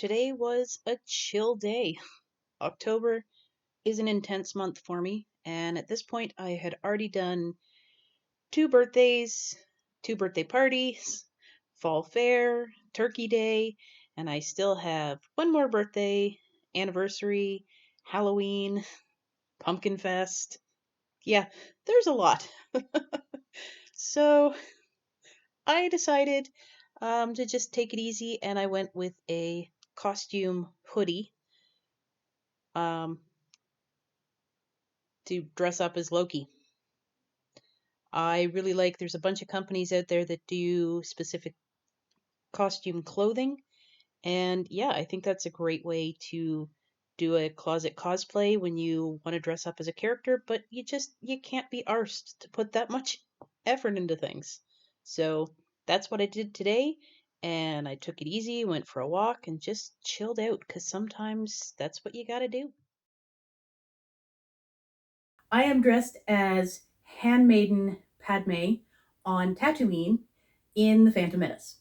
Today was a chill day. October is an intense month for me, and at this point, I had already done two birthdays, two birthday parties, fall fair, turkey day, and I still have one more birthday, anniversary, Halloween, pumpkin fest. Yeah, there's a lot. So I decided to just take it easy, and I went with a costume hoodie um, to dress up as Loki. I really like, there's a bunch of companies out there that do specific costume clothing. And yeah, I think that's a great way to do a closet cosplay when you want to dress up as a character, but you can't be arsed to put that much effort into things. So that's what I did today. And I took it easy, went for a walk, and just chilled out because sometimes that's what you gotta do. I am dressed as Handmaiden Padme on Tatooine in the Phantom Menace.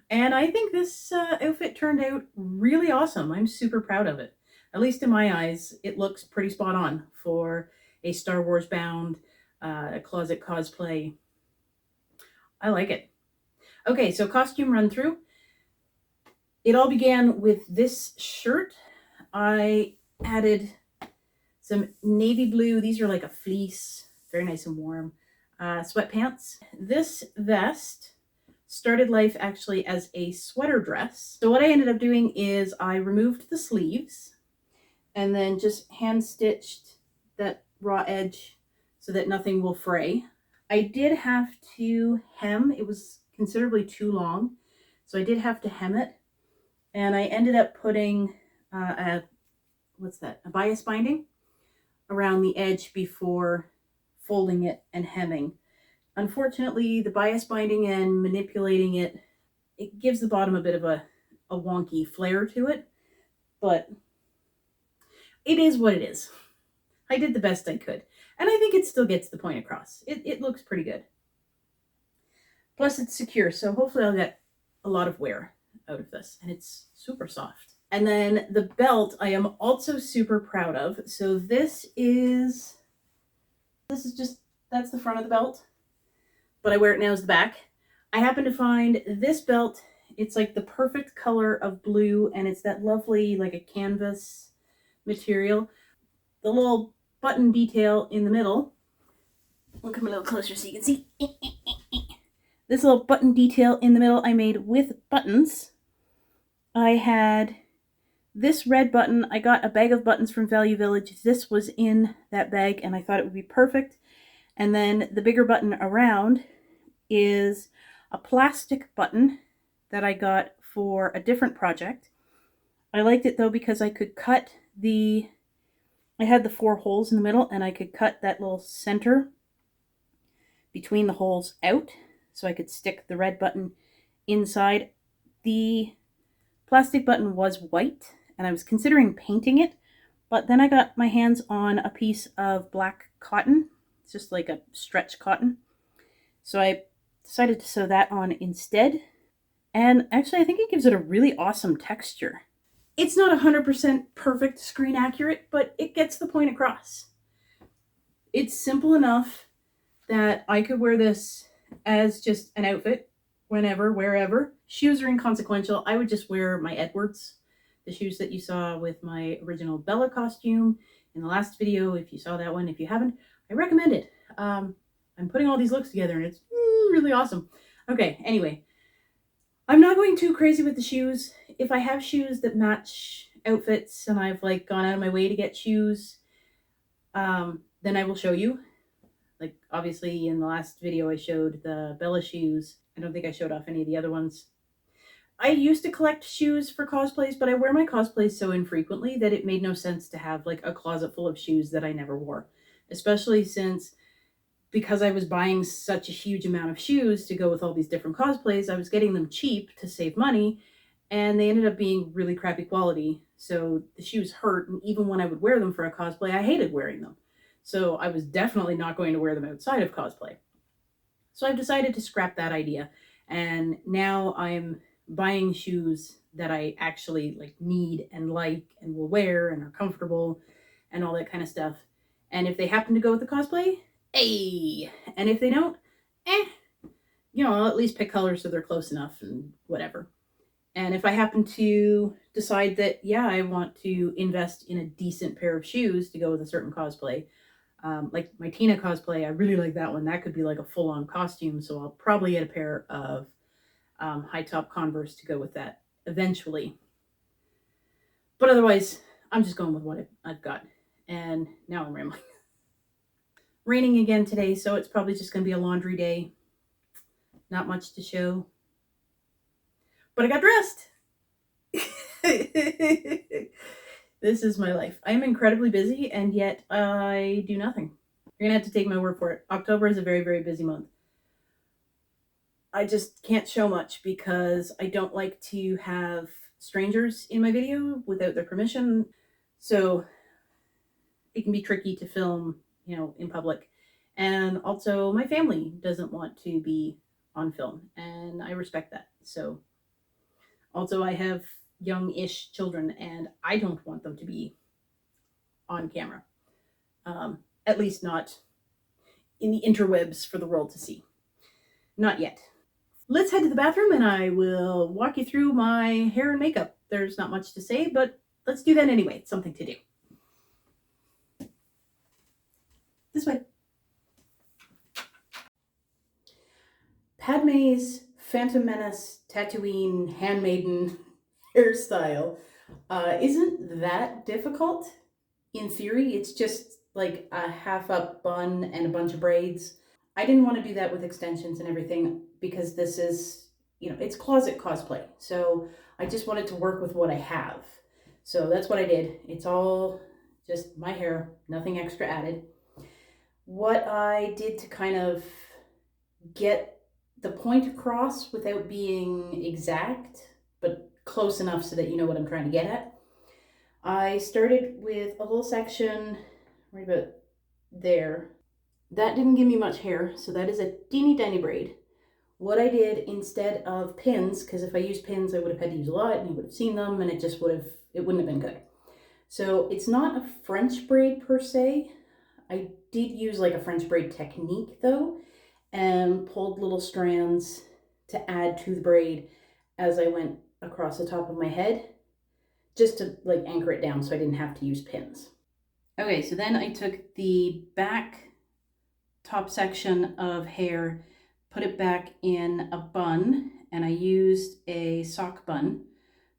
And I think this outfit turned out really awesome. I'm super proud of it. At least in my eyes, it looks pretty spot on for a Star Wars bound closet cosplay. I like it. Okay, so costume run through. It all began with this shirt. I added some navy blue. These are like a fleece, very nice and warm. Sweatpants. This vest started life actually as a sweater dress. So what I ended up doing is I removed the sleeves and then just hand stitched that raw edge so that nothing will fray. I did have to hem. It was considerably too long, so I did have to hem it. And I ended up putting a bias binding around the edge before folding it and hemming. Unfortunately, the bias binding and manipulating it, it gives the bottom a bit of a wonky flair to it, but it is what it is. I did the best I could, and I think it still gets the point across. It looks pretty good. Plus, it's secure, so hopefully I'll get a lot of wear out of this, and it's super soft. And then the belt I am also super proud of. So this is just, that's the front of the belt, but I wear it now as the back. I happen to find this belt. It's like the perfect color of blue, and it's that lovely, like a canvas material. The little button detail in the middle. I'll come a little closer so you can see. This little button detail in the middle I made with buttons. I had this red button. I got a bag of buttons from Value Village. This was in that bag, and I thought it would be perfect. And then the bigger button around is a plastic button that I got for a different project. I liked it though because I could cut I had the 4 holes in the middle, and I could cut that little center between the holes out so I could stick the red button inside. The plastic button was white, and I was considering painting it, but then I got my hands on a piece of black cotton. It's just like a stretch cotton. So I decided to sew that on instead. And actually, I think it gives it a really awesome texture. It's not 100% perfect screen accurate, but it gets the point across. It's simple enough that I could wear this as just an outfit whenever, wherever. Shoes are inconsequential. I would just wear my Edwards, the shoes that you saw with my original Bella costume in the last video. If you saw that one, if you haven't, I recommend it. I'm putting all these looks together, and it's really awesome. Okay, anyway, I'm not going too crazy with the shoes. If I have shoes that match outfits and I've like gone out of my way to get shoes, then I will show you. Like, obviously, in the last video, I showed the Bella shoes. I don't think I showed off any of the other ones. I used to collect shoes for cosplays, but I wear my cosplays so infrequently that it made no sense to have like a closet full of shoes that I never wore. Especially since, because I was buying such a huge amount of shoes to go with all these different cosplays, I was getting them cheap to save money, and they ended up being really crappy quality. So the shoes hurt, and even when I would wear them for a cosplay, I hated wearing them. So I was definitely not going to wear them outside of cosplay. So I've decided to scrap that idea. And now I'm buying shoes that I actually like need and like and will wear and are comfortable and all that kind of stuff. And if they happen to go with the cosplay, hey, and if they don't, eh, I'll at least pick colors so they're close enough and whatever. And if I happen to decide that, yeah, I want to invest in a decent pair of shoes to go with a certain cosplay, like my Tina cosplay, I really like that one. That could be like a full on costume. So I'll probably get a pair of high top Converse to go with that eventually. But otherwise, I'm just going with what I've got. And now I'm rambling. Raining again today, so it's probably just going to be a laundry day. Not much to show. But I got dressed. This is my life. I am incredibly busy, and yet I do nothing. You're going to have to take my word for it. October is a very, very busy month. I just can't show much because I don't like to have strangers in my video without their permission. So it can be tricky to film, in public. And also my family doesn't want to be on film, and I respect that. So also I have young-ish children, and I don't want them to be on camera. At least not in the interwebs for the world to see. Not yet. Let's head to the bathroom and I will walk you through my hair and makeup. There's not much to say, but let's do that anyway. It's something to do. This way. Padme's Phantom Menace Tatooine Handmaiden hairstyle isn't that difficult. In theory, it's just like a half up bun and a bunch of braids. I didn't want to do that with extensions and everything because this is, it's closet cosplay. So I just wanted to work with what I have. So that's what I did. It's all just my hair, nothing extra added. What I did to kind of get the point across without being exact, but close enough so that you know what I'm trying to get at. I started with a little section right about there. That didn't give me much hair, so that is a teeny tiny braid. What I did instead of pins, because if I used pins, I would have had to use a lot and you would have seen them and it wouldn't have been good. So it's not a French braid per se. I did use like a French braid technique though, and pulled little strands to add to the braid as I went across the top of my head, just to like anchor it down so I didn't have to use pins. Okay, so then I took the back top section of hair, put it back in a bun, and I used a sock bun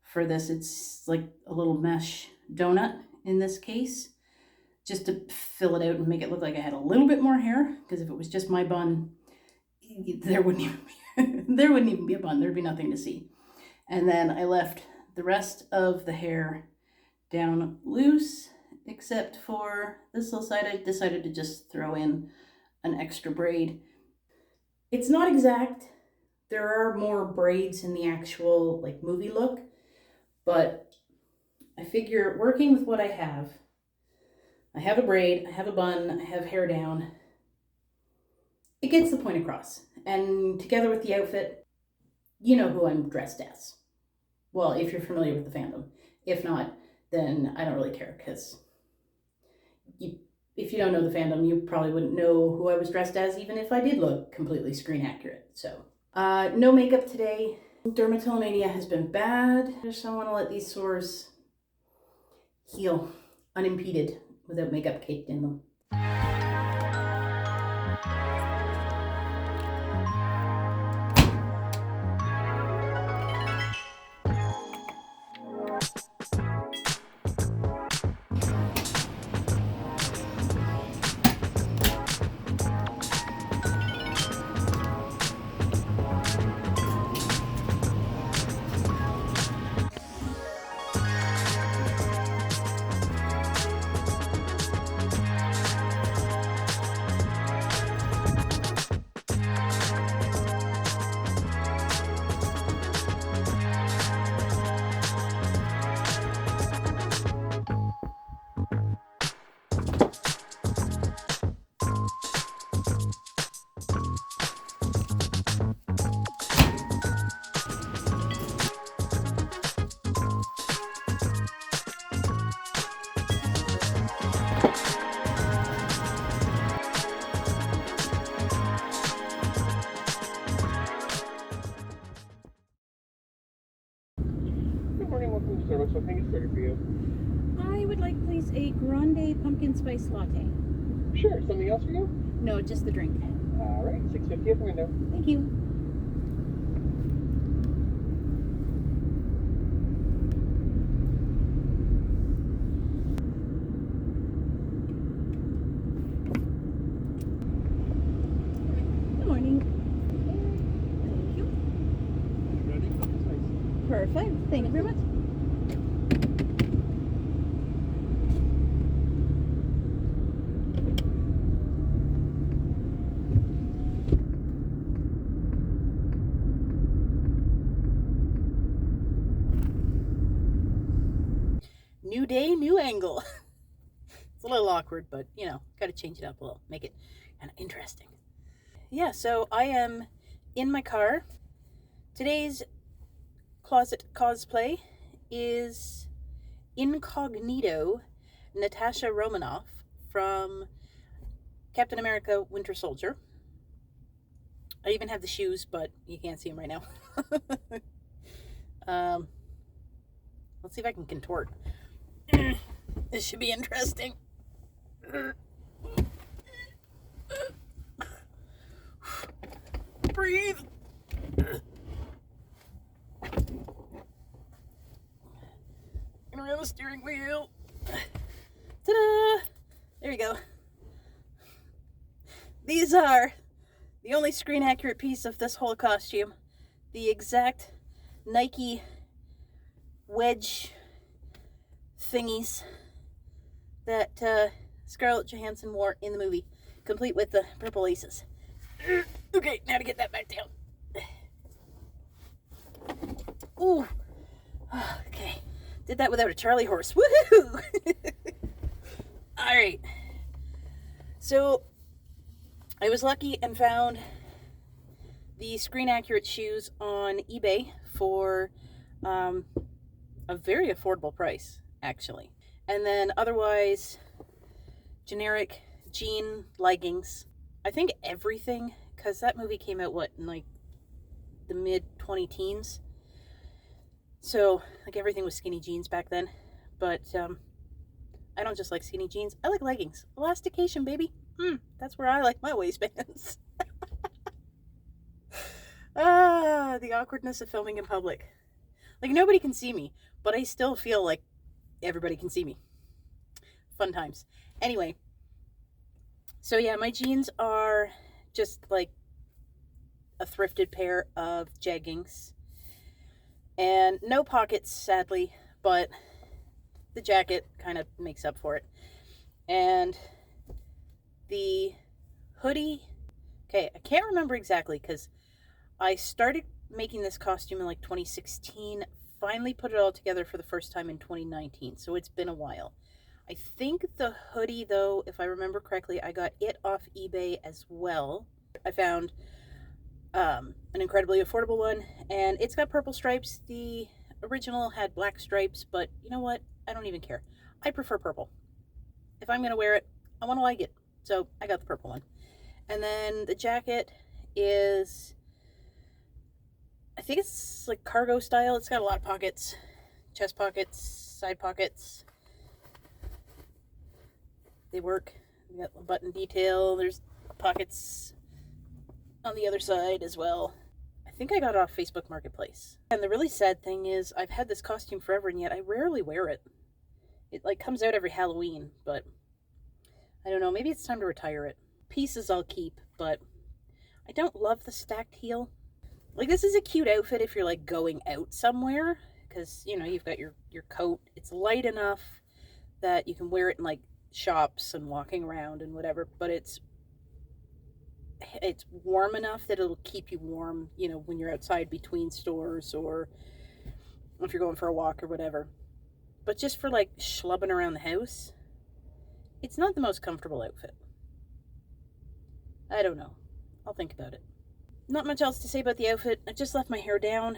for this. It's like a little mesh donut in this case, just to fill it out and make it look like I had a little bit more hair, because if it was just my bun, there wouldn't even be a bun. There'd be nothing to see. And then I left the rest of the hair down loose, except for this little side. I decided to just throw in an extra braid. It's not exact. There are more braids in the actual like movie look, but I figure working with what I have a braid, I have a bun, I have hair down. It gets the point across. And together with the outfit, you know who I'm dressed as. Well, if you're familiar with the fandom. If not, then I don't really care, because if you don't know the fandom, you probably wouldn't know who I was dressed as, even if I did look completely screen accurate. So, no makeup today. Dermatillomania has been bad. I just don't want to let these sores heal unimpeded without makeup caked in them. welcome to Starbucks. What can I get started for you? I would like, please, a grande pumpkin spice latte. Sure. Something else for you? No, just the drink. All right. $6.50 at the window. Thank you. Good morning. Thank you. Ready? Pumpkin spice. Perfect. Thank you very much. New day, new angle. It's a little awkward, but you know, gotta change it up a little, make it kind of interesting. Yeah, so I am in my car. Today's closet cosplay is Incognito Natasha Romanoff from Captain America Winter Soldier. I even have the shoes, but you can't see them right now. Let's see if I can contort. This should be interesting. Breathe. Around the steering wheel. Ta-da! There you go. These are the only screen accurate piece of this whole costume. The exact Nike wedge thingies that Scarlett Johansson wore in the movie, complete with the purple laces. Okay, now to get that back down. Ooh. Okay. Did that without a Charlie horse. Woohoo! Alright. So, I was lucky and found the screen accurate shoes on eBay for a very affordable price, actually. And then otherwise, generic jean leggings. I think everything, because that movie came out, what, in like the mid-20 teens? So, like, everything was skinny jeans back then. But I don't just like skinny jeans. I like leggings. Elastication, baby. That's where I like my waistbands. The awkwardness of filming in public. Like, nobody can see me, but I still feel like everybody can see me. Fun times. Anyway, so yeah, my jeans are just like a thrifted pair of jeggings. And no pockets, sadly, but the jacket kind of makes up for it. And the hoodie, okay, I can't remember exactly because I started making this costume in like 2016, finally put it all together for the first time in 2019, so it's been a while. I think the hoodie, though, if I remember correctly, I got it off eBay as well. I found an incredibly affordable one, and it's got purple stripes. The original had black stripes, but you know what? I don't even care. I prefer purple. If I'm going to wear it, I want to like it. So I got the purple one. And then the jacket is, I think it's like cargo style. It's got a lot of pockets, chest pockets, side pockets. They work. You got a button detail. There's pockets on the other side as well. I think I got it off Facebook Marketplace. And the really sad thing is I've had this costume forever and yet I rarely wear it. It like comes out every Halloween, but I don't know, maybe it's time to retire it. Pieces I'll keep, but I don't love the stacked heel. Like, this is a cute outfit if you're like going out somewhere, because you know, you've got your coat. It's light enough that you can wear it in like shops and walking around and whatever, but it's warm enough that it'll keep you warm, you know, when you're outside between stores or if you're going for a walk or whatever. But just for like schlubbing around the house, it's not the most comfortable outfit. I don't know. I'll think about it. Not much else to say about the outfit. I just left my hair down.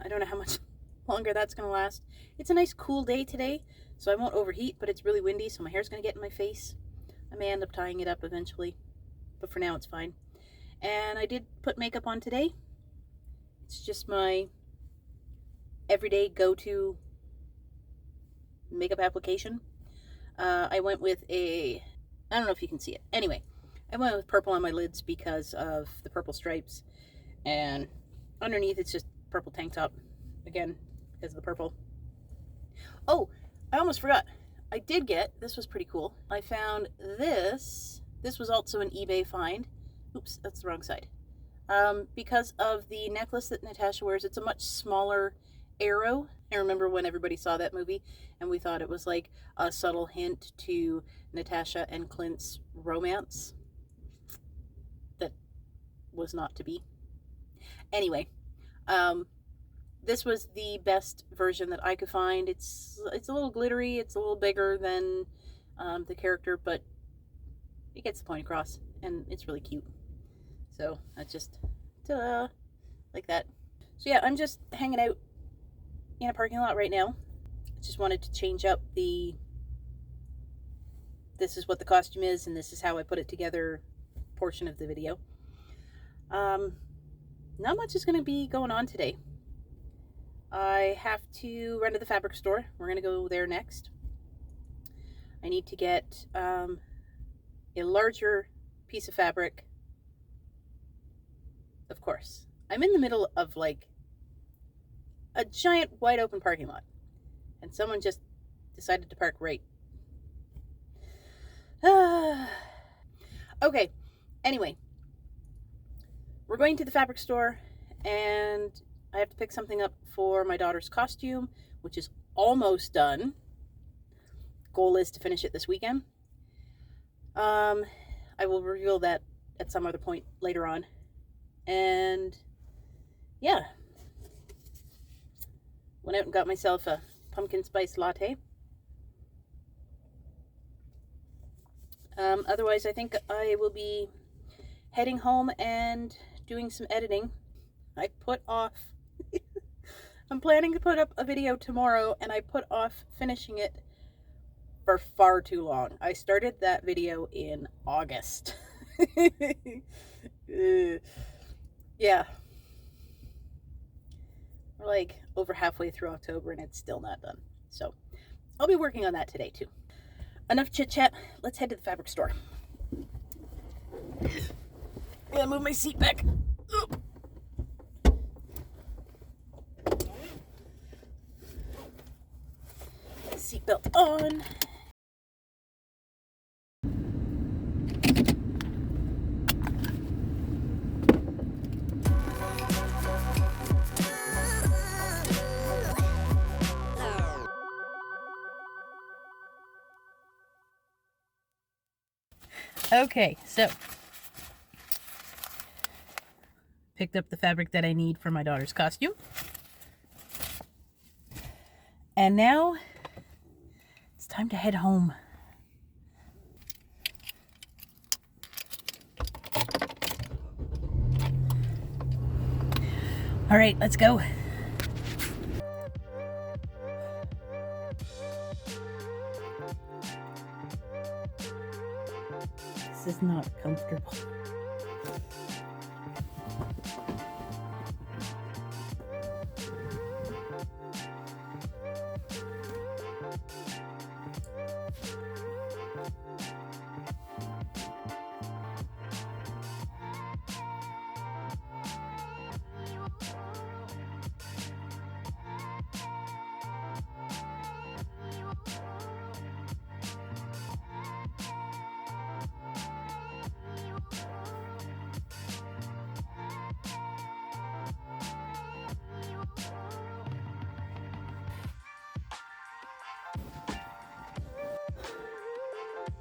I don't know how much longer that's going to last. It's a nice cool day today, so I won't overheat, but it's really windy, so my hair's going to get in my face. I may end up tying it up eventually, but for now it's fine. And I did put makeup on today. It's just my everyday go-to makeup application. I went with I don't know if you can see it. Anyway, I went with purple on my lids because of the purple stripes, and underneath it's just purple tank top, again, because of the purple. Oh, I almost forgot. I did get, this was pretty cool. I found this. This was also an eBay find. Oops, that's the wrong side. Because of the necklace that Natasha wears, it's a much smaller arrow. I remember when everybody saw that movie and we thought it was like a subtle hint to Natasha and Clint's romance that was not to be. Anyway, this was the best version that I could find. It's a little glittery, it's a little bigger than the character, but it gets the point across, and it's really cute. So that's just ta-da, like that. So yeah, I'm just hanging out in a parking lot right now. I just wanted to change up this is what the costume is and this is how I put it together portion of the video. Not much is going to be going on today. I have to run to the fabric store. We're going to go there next. I need to get a larger piece of fabric. Of course, I'm in the middle of like a giant wide open parking lot, and someone just decided to park right. Okay, anyway, we're going to the fabric store, and I have to pick something up for my daughter's costume, which is almost done. Goal is to finish it this weekend. I will reveal that at some other point later on. And yeah, went out and got myself a pumpkin spice latte. Otherwise, I think I will be heading home and doing some editing. I put off, I'm planning to put up a video tomorrow, and I put off finishing it for far too long. I started that video in August. Yeah. We're like over halfway through October and it's still not done. So I'll be working on that today too. Enough chit chat. Let's head to the fabric store. I'm gonna move my seat back. Seatbelt on. Okay, so picked up the fabric that I need for my daughter's costume. And now it's time to head home. All right, let's go. This is not comfortable.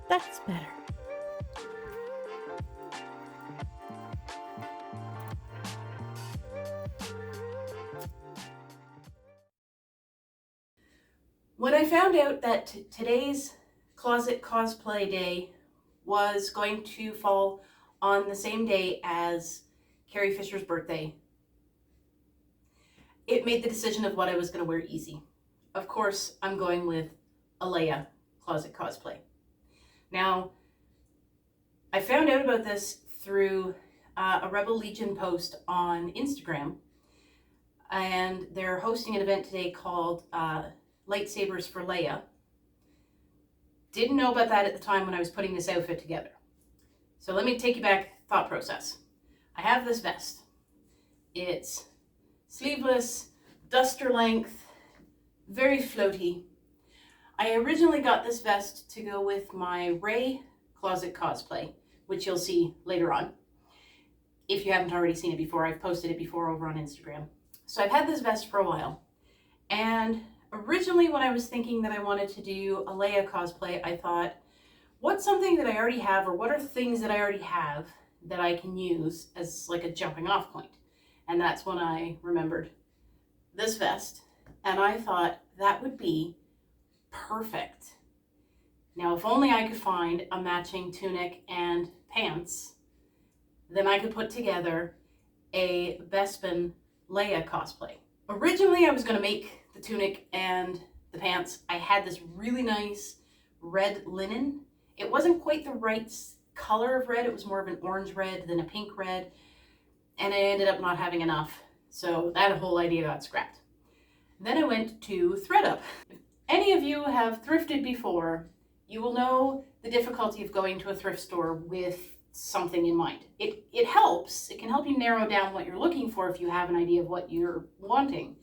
That's better. When I found out that today's closet cosplay day was going to fall on the same day as Carrie Fisher's birthday, it made the decision of what I was going to wear easy. Of course, I'm going with a Leia closet cosplay. Now, I found out about this through a Rebel Legion post on Instagram, and they're hosting an event today called Lightsabers for Leia, Didn't know about that at the time when I was putting this outfit together. So let me take you back, thought process. I have this vest. It's sleeveless, duster length, very floaty. I originally got this vest to go with my Ray closet cosplay, which you'll see later on. If you haven't already seen it before, I've posted it before over on Instagram. So I've had this vest for a while. And originally when I was thinking that I wanted to do a Leia cosplay, I thought, what's something that I already have, or what are things that I already have that I can use as like a jumping off point? And that's when I remembered this vest. And I thought that would be perfect. Now, if only I could find a matching tunic and pants, then I could put together a Bespin Leia cosplay. Originally, I was going to make the tunic and the pants. I had this really nice red linen. It wasn't quite the right color of red. It was more of an orange red than a pink red. And I ended up not having enough. So that whole idea got scrapped. Then I went to ThredUp. If any of you have thrifted before, you will know the difficulty of going to a thrift store with something in mind. It helps. It can help you narrow down what you're looking for if you have an idea of what you're wanting.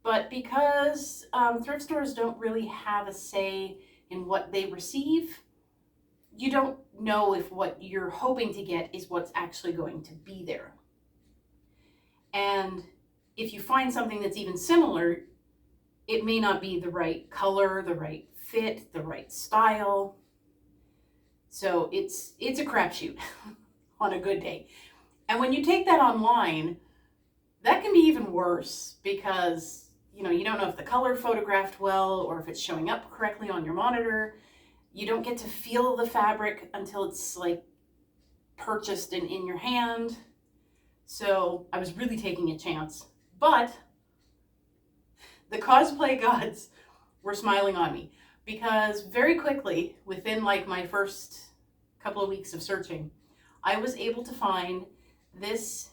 But because thrift stores don't really have a say in what they receive, you don't know if what you're hoping to get is what's actually going to be there. And if you find something that's even similar, it may not be the right color, the right fit, the right style. So it's a crapshoot on a good day. And when you take that online, that can be even worse because, you don't know if the color photographed well or if it's showing up correctly on your monitor. You don't get to feel the fabric until it's like purchased and in your hand. So I was really taking a chance. But the cosplay gods were smiling on me because very quickly, within like my first couple of weeks of searching, I was able to find this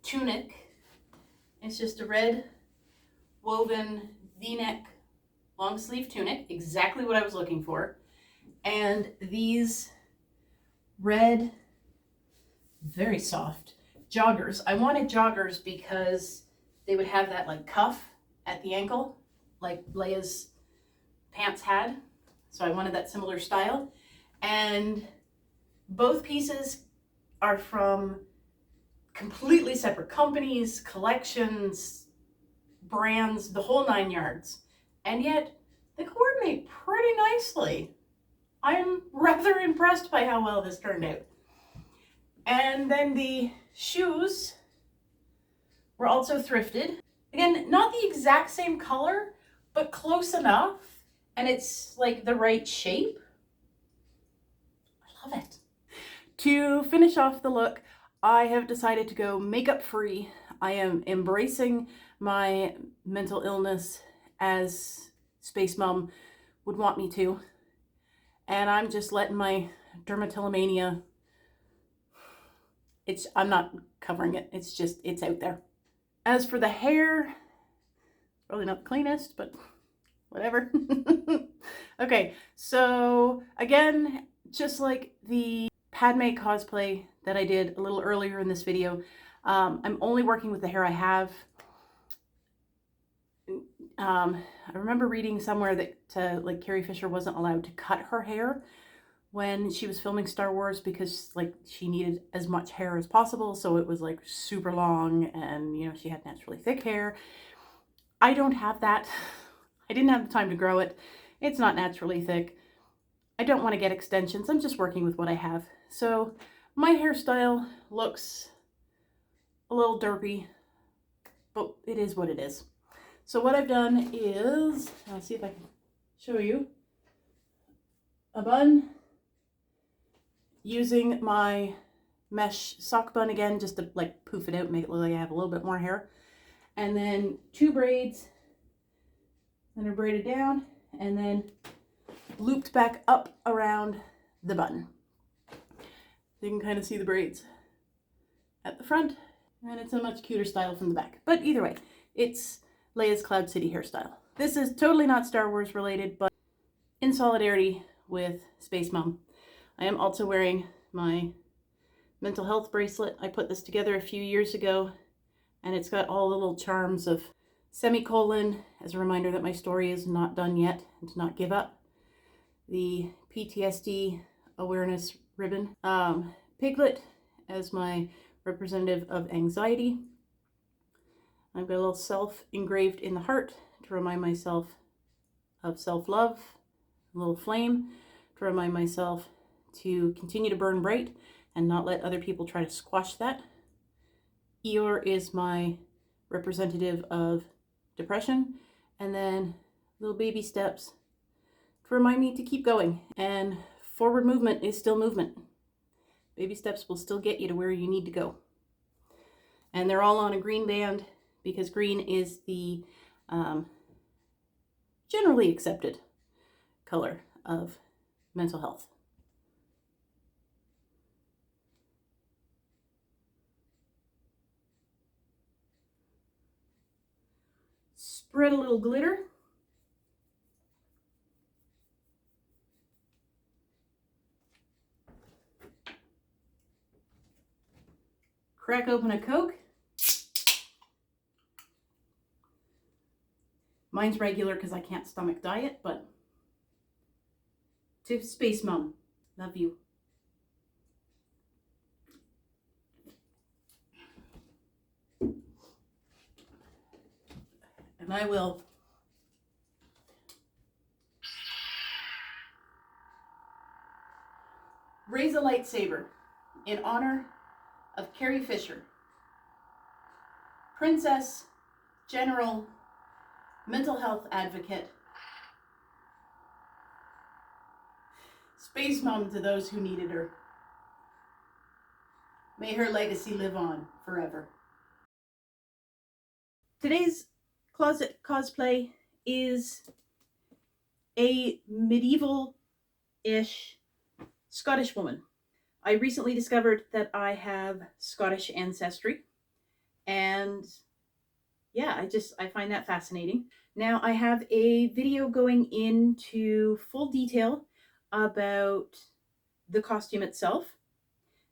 tunic. It's just a red woven V-neck long sleeve tunic, exactly what I was looking for. And these red, very soft joggers. I wanted joggers because they would have that like cuff at the ankle, like Leia's pants had. So I wanted that similar style. And both pieces are from completely separate companies, collections, brands, the whole 9 yards. And yet they coordinate pretty nicely. I'm rather impressed by how well this turned out. And then the shoes were also thrifted. Again, not the exact same color, but close enough. And it's like the right shape. I love it. To finish off the look, I have decided to go makeup free. I am embracing my mental illness as Space Mom would want me to. And I'm just letting my dermatillomania, I'm not covering it. It's out there. As for the hair, probably not the cleanest, but whatever. Okay, so again, just like the Padme cosplay that I did a little earlier in this video, I'm only working with the hair I have. I remember reading somewhere that like Carrie Fisher wasn't allowed to cut her hair when she was filming Star Wars because like she needed as much hair as possible, so it was like super long and she had naturally thick hair. I don't have that. I didn't have the time to grow it. It's not naturally thick. I don't want to get extensions. I'm just working with what I have. So my hairstyle looks a little derpy, but it is what it is. So what I've done is, I'll see if I can show you, a bun using my mesh sock bun again, just to like poof it out, make it look like I have a little bit more hair. And then 2 braids that are braided down and then looped back up around the bun. You can kind of see the braids at the front, and it's a much cuter style from the back. But either way, it's Leia's Cloud City hairstyle. This is totally not Star Wars related, but in solidarity with Space Mom. I am also wearing my mental health bracelet. I put this together a few years ago, and it's got all the little charms of semicolon as a reminder that my story is not done yet and to not give up. The PTSD awareness ribbon. Piglet as my representative of anxiety. I've got a little self engraved in the heart to remind myself of self-love. A little flame to remind myself to continue to burn bright and not let other people try to squash that. Eeyore is my representative of depression. And then little baby steps to remind me to keep going. And forward movement is still movement. Baby steps will still get you to where you need to go. And they're all on a green band because green is the generally accepted color of mental health. Spread a little glitter. Crack open a Coke. Mine's regular because I can't stomach diet, but to Space Mom, love you. And I will raise a lightsaber in honor of Carrie Fisher, Princess, General, mental health advocate, Space Mom to those who needed her. May her legacy live on forever. Today's closet cosplay is a medieval-ish Scottish woman. I recently discovered that I have Scottish ancestry, and yeah, I find that fascinating. Now I have a video going into full detail about the costume itself.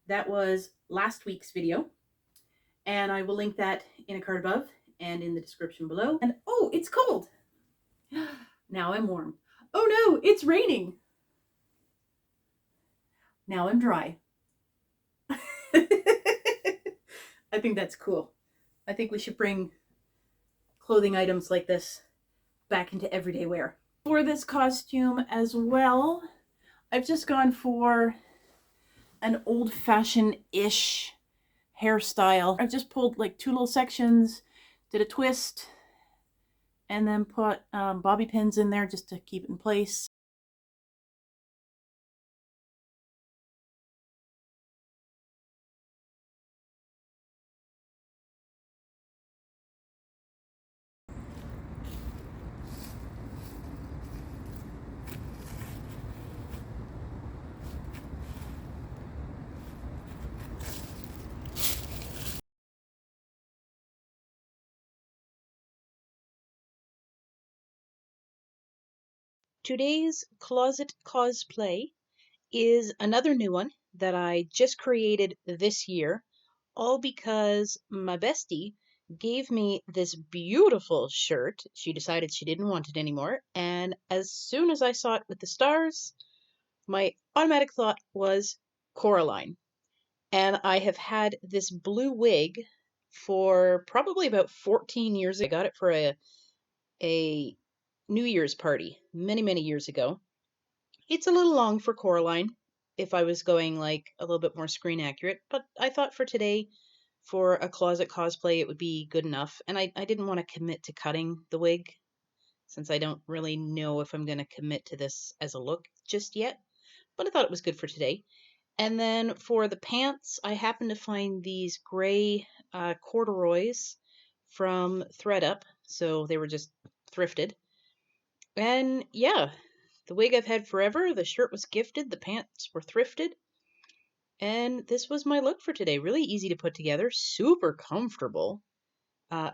That was last week's video, and I will link that in a card above and in the description below. And oh, it's cold. Now I'm warm. Oh no, it's raining. Now I'm dry. I think that's cool. I think we should bring clothing items like this back into everyday wear. For this costume as well, I've just gone for an old-fashioned-ish hairstyle. I've just pulled like two little sections, did a twist, and then put bobby pins in there just to keep it in place. Today's closet cosplay is another new one that I just created this year, all because my bestie gave me this beautiful shirt. She decided she didn't want it anymore, and as soon as I saw it with the stars, my automatic thought was Coraline. And I have had this blue wig for probably about 14 years. I got it for a New Year's party many years ago. It's a little long for Coraline if I was going like a little bit more screen accurate, but I thought for today, for a closet cosplay, it would be good enough. And I didn't want to commit to cutting the wig since I don't really know if I'm going to commit to this as a look just yet, but I thought it was good for today. And then for the pants, I happened to find these gray corduroys from ThreadUp, so they were just thrifted. And yeah, the wig I've had forever, the shirt was gifted, the pants were thrifted, and this was my look for today. Really easy to put together, super comfortable.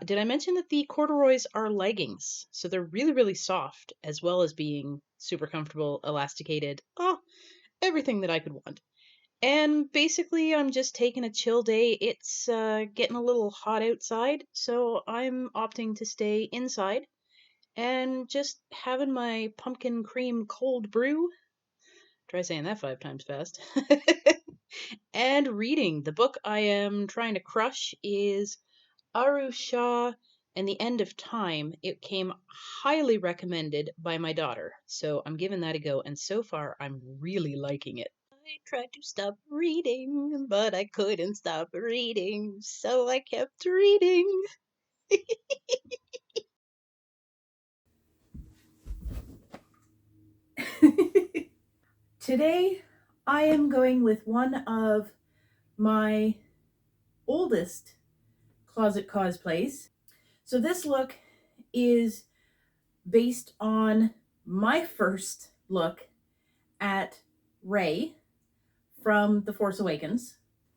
Did I mention that the corduroys are leggings? So they're really, really soft, as well as being super comfortable, elasticated. Oh, everything that I could want. And basically, I'm just taking a chill day. It's getting a little hot outside, so I'm opting to stay inside and just having my pumpkin cream cold brew. Try saying that 5 times fast. And reading. The book I am trying to crush is Aru Shah and the End of Time. It came highly recommended by my daughter, so I'm giving that a go, and so far I'm really liking it. I tried to stop reading, but I couldn't stop reading, so I kept reading. Today, I am going with one of my oldest closet cosplays. So this look is based on my first look at Rey from The Force Awakens.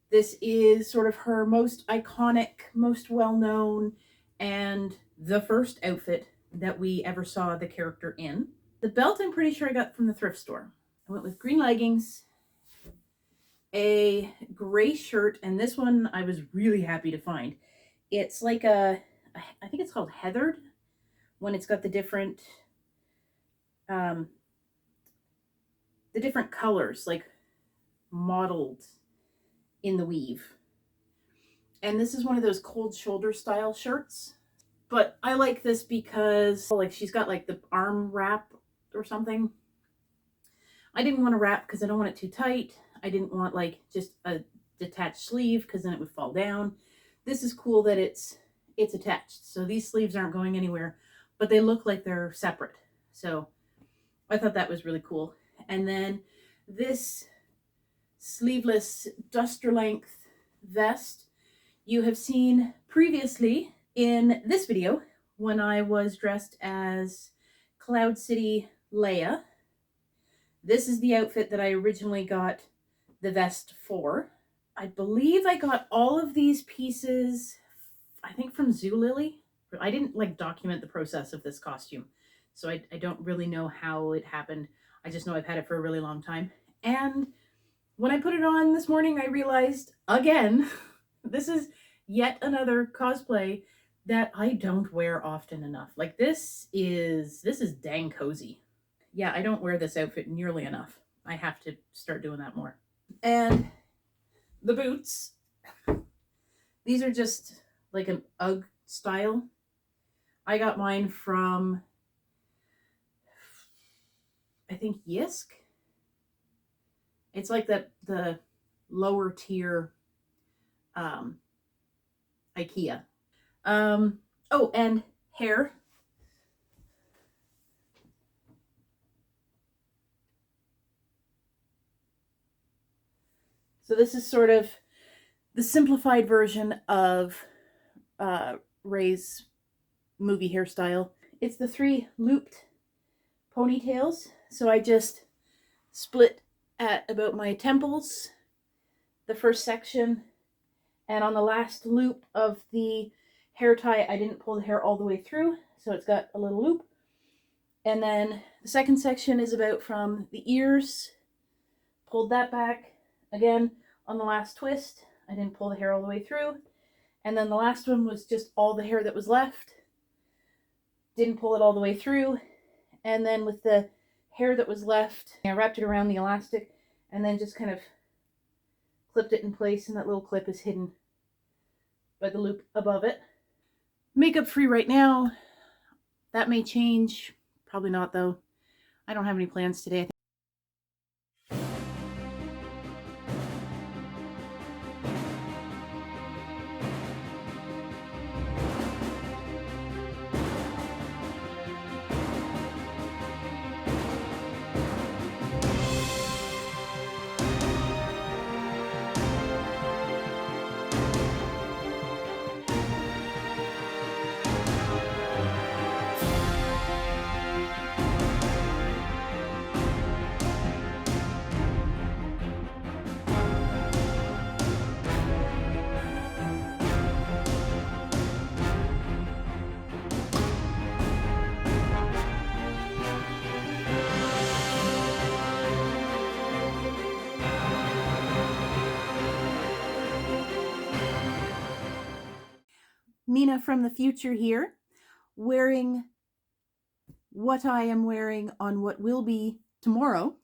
This is sort of her most iconic, most well-known, and the first outfit that we ever saw the character in. The belt I'm pretty sure I got from the thrift store. I went with green leggings, a gray shirt, and this one I was really happy to find. It's like I think it's called heathered, when it's got the different colors like modeled in the weave. And this is one of those cold shoulder style shirts. But I like this because like she's got like the arm wrap or something. I didn't want to wrap because I don't want it too tight. I didn't want like just a detached sleeve because then it would fall down. This is cool that it's attached. So these sleeves aren't going anywhere, but they look like they're separate. So I thought that was really cool. And then this sleeveless duster length vest you have seen previously in this video when I was dressed as Cloud City Leia. This is the outfit that I originally got the vest for. I believe I got all of these pieces, I think from Zulily. I didn't like document the process of this costume, so I don't really know how it happened. I just know I've had it for a really long time. And when I put it on this morning, I realized, again, this is yet another cosplay that I don't wear often enough. Like this is dang cozy. Yeah, I don't wear this outfit nearly enough. I have to start doing that more. And the boots, these are just like an UGG style. I got mine from, I think, Yisk. It's like the lower tier IKEA. Oh, and hair. So this is sort of the simplified version of Rey's movie hairstyle. It's the 3 looped ponytails. So I just split at about my temples, the first section, and on the last loop of the hair tie, I didn't pull the hair all the way through, so it's got a little loop. And then the second section is about from the ears, pulled that back. Again, on the last twist, I didn't pull the hair all the way through. And then the last one was just all the hair that was left. Didn't pull it all the way through. And then with the hair that was left, I wrapped it around the elastic and then just kind of clipped it in place, and that little clip is hidden by the loop above it. Makeup free right now. That may change. Probably not though. I don't have any plans today. Mina from the future here, wearing what I am wearing on what will be tomorrow.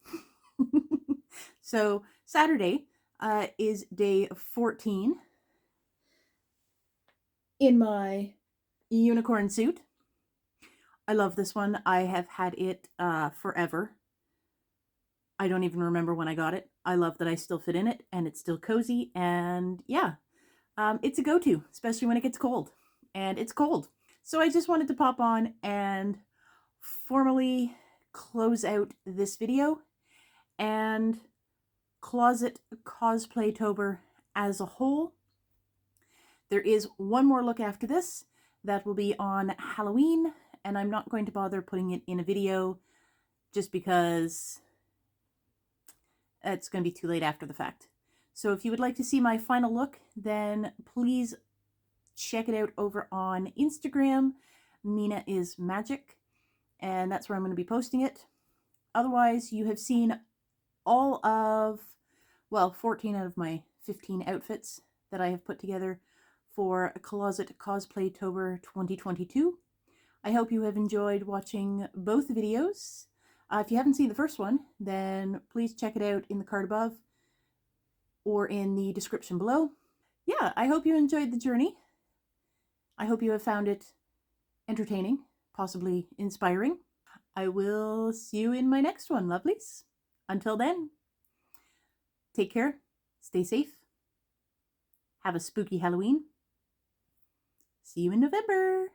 So Saturday is day 14 in my unicorn suit. I love this one. I have had it forever. I don't even remember when I got it. I love that I still fit in it and it's still cozy. And yeah, it's a go-to, especially when it gets cold. And it's cold. So I just wanted to pop on and formally close out this video and closet Cosplaytober as a whole. There is one more look after this that will be on Halloween, and I'm not going to bother putting it in a video just because it's going to be too late after the fact. So if you would like to see my final look, then please check it out over on Instagram, Mina'sMagic, and that's where I'm going to be posting it. Otherwise, you have seen all of, well, 14 out of my 15 outfits that I have put together for Closet Cosplaytober 2022. I hope you have enjoyed watching both videos. If you haven't seen the first one, then please check it out in the card above or in the description below. Yeah, I hope you enjoyed the journey. I hope you have found it entertaining, possibly inspiring. I will see you in my next one, lovelies. Until then, take care, stay safe, have a spooky Halloween. See you in November.